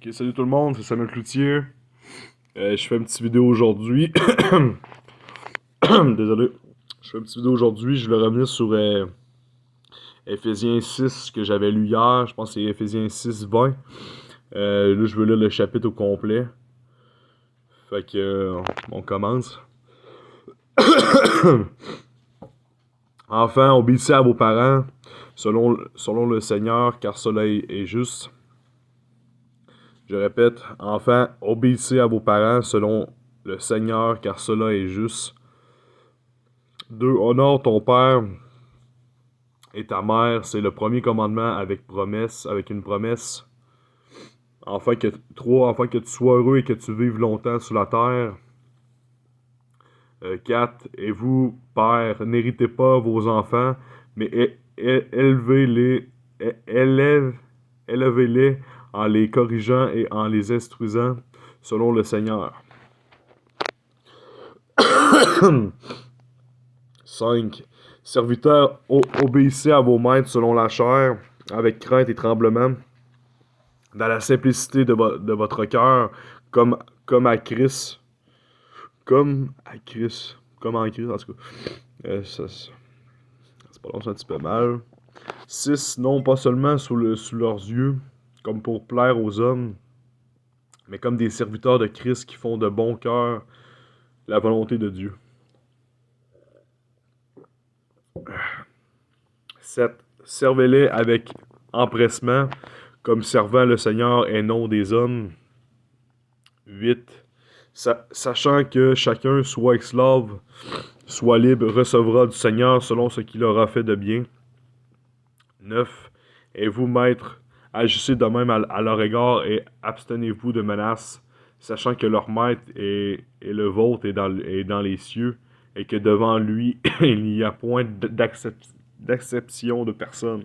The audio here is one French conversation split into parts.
Ok, salut tout le monde, c'est Samuel Cloutier. Je fais une petite vidéo aujourd'hui. Désolé. Je fais une petite vidéo aujourd'hui. Je voulais revenir sur Éphésiens 6 que j'avais lu hier. Je pense que c'est Éphésiens 6, 20. Là, je veux lire le chapitre au complet. Fait que, on commence. Enfin, obéissez à vos parents selon le Seigneur, car cela est juste. Je répète, enfin, obéissez à vos parents selon le Seigneur, car cela est juste. 2. Honore ton père et ta mère, c'est le premier commandement avec une promesse. 3. Afin que tu sois heureux et que tu vives longtemps sur la terre. 4. Et vous, pères, n'héritez pas vos enfants, mais élevez-les en les corrigeant et en les instruisant selon le Seigneur. 5. Serviteurs, obéissez à vos maîtres selon la chair, avec crainte et tremblement, dans la simplicité de votre cœur, comme à Christ. Comme à Christ. Comme en Christ, en tout cas. C'est pas long, c'est un petit peu mal. 6. Non pas seulement sous leurs yeux, comme pour plaire aux hommes, mais comme des serviteurs de Christ qui font de bon cœur la volonté de Dieu. 7. Servez-les avec empressement, comme servant le Seigneur et non des hommes. 8. Sachant que chacun, soit esclave, soit libre, recevra du Seigneur selon ce qu'il aura fait de bien. 9. Et vous, maîtres, agissez de même à leur égard et abstenez-vous de menaces, sachant que leur maître et le vôtre est dans les cieux, et que devant lui, il n'y a point d'acception de personne.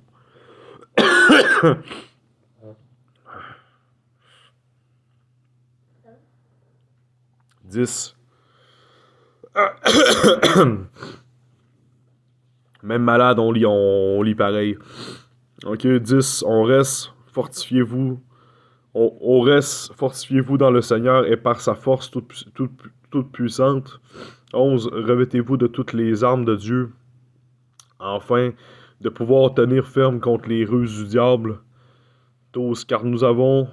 10. Même malade, on lit pareil. Ok, 10. On reste, fortifiez-vous. On reste, fortifiez-vous dans le Seigneur et par sa force toute puissante. 11. Revêtez-vous de toutes les armes de Dieu, afin de pouvoir tenir ferme contre les ruses du diable. 12. Car nous avons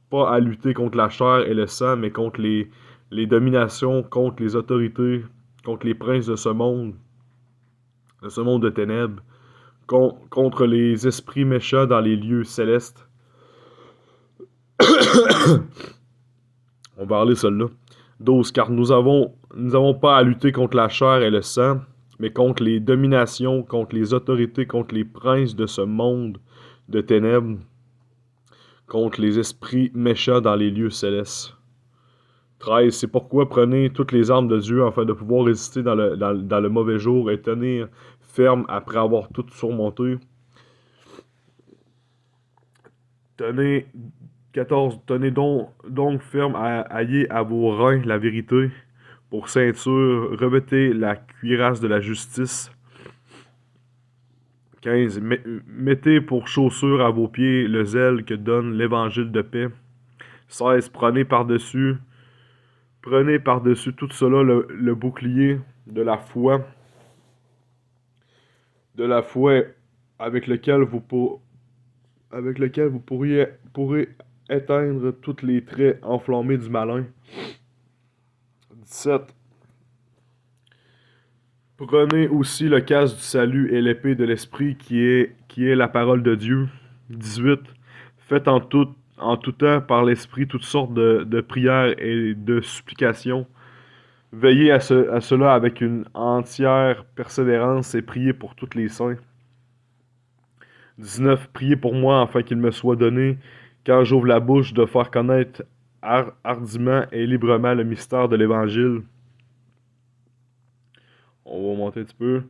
pas à lutter contre la chair et le sang, mais contre les dominations, contre les autorités, contre les princes de ce monde de ténèbres, contre les esprits méchants dans les lieux célestes. On va parler celle-là. 12. Car nous avons pas à lutter contre la chair et le sang, mais contre les dominations, contre les autorités, contre les princes de ce monde de ténèbres, contre les esprits méchants dans les lieux célestes. 13. C'est pourquoi prenez toutes les armes de Dieu afin de pouvoir résister dans le mauvais jour et tenir ferme après avoir tout surmonté. 14. Tenez donc ferme, ayez à vos reins la vérité. Pour ceinture, revêtez la cuirasse de la justice. 15. Mettez pour chaussure à vos pieds le zèle que donne l'évangile de paix. 16. Prenez par-dessus tout cela le bouclier de la foi, avec lequel vous pourrez éteindre tous les traits enflammés du malin. 17. Prenez aussi le casque du salut et l'épée de l'esprit qui est la parole de Dieu. 18. Faites en tout temps par l'esprit toutes sortes de prières et de supplications. Veillez à cela avec une entière persévérance et priez pour tous les saints. 19. Priez pour moi afin qu'il me soit donné, quand j'ouvre la bouche, de faire connaître hardiment et librement le mystère de l'Évangile. On va monter un petit peu.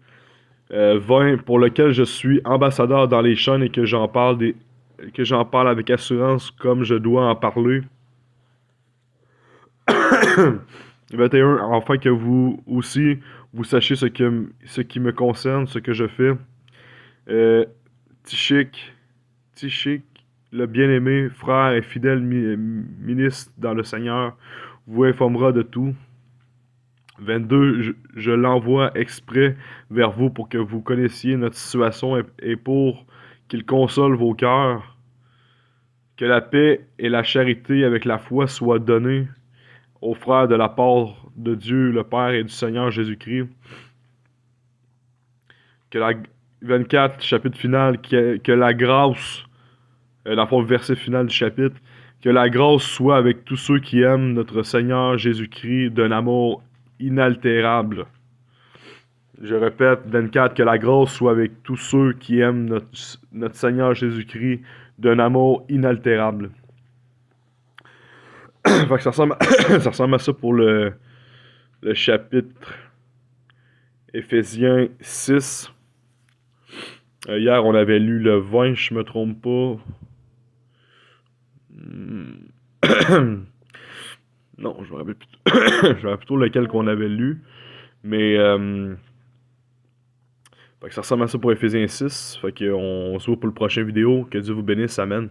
20. Pour lequel je suis ambassadeur dans les chaînes et que j'en parle avec assurance comme je dois en parler. 21. Afin que vous aussi, vous sachiez ce qui me concerne, ce que je fais. Tychik le bien-aimé frère et fidèle ministre dans le Seigneur vous informera de tout. 22, je l'envoie exprès vers vous pour que vous connaissiez notre situation et pour qu'il console vos cœurs. Que la paix et la charité avec la foi soient données aux frères de la part de Dieu le Père et du Seigneur Jésus-Christ. Que la 24, chapitre final, que la grâce, dans le fond, le verset final du chapitre, que la grâce soit avec tous ceux qui aiment notre Seigneur Jésus-Christ d'un amour inaltérable. Je répète, 24, que la grâce soit avec tous ceux qui aiment notre Seigneur Jésus-Christ d'un amour inaltérable. Fait que ça ressemble à ça pour le chapitre Éphésiens 6. Hier, on avait lu le 20, je me trompe pas. Non, je me rappelle plutôt, je me rappelle plutôt lequel qu'on avait lu. Mais fait que ça ressemble à ça pour Éphésiens 6. Fait qu'on se voit pour le prochain vidéo. Que Dieu vous bénisse. Amen.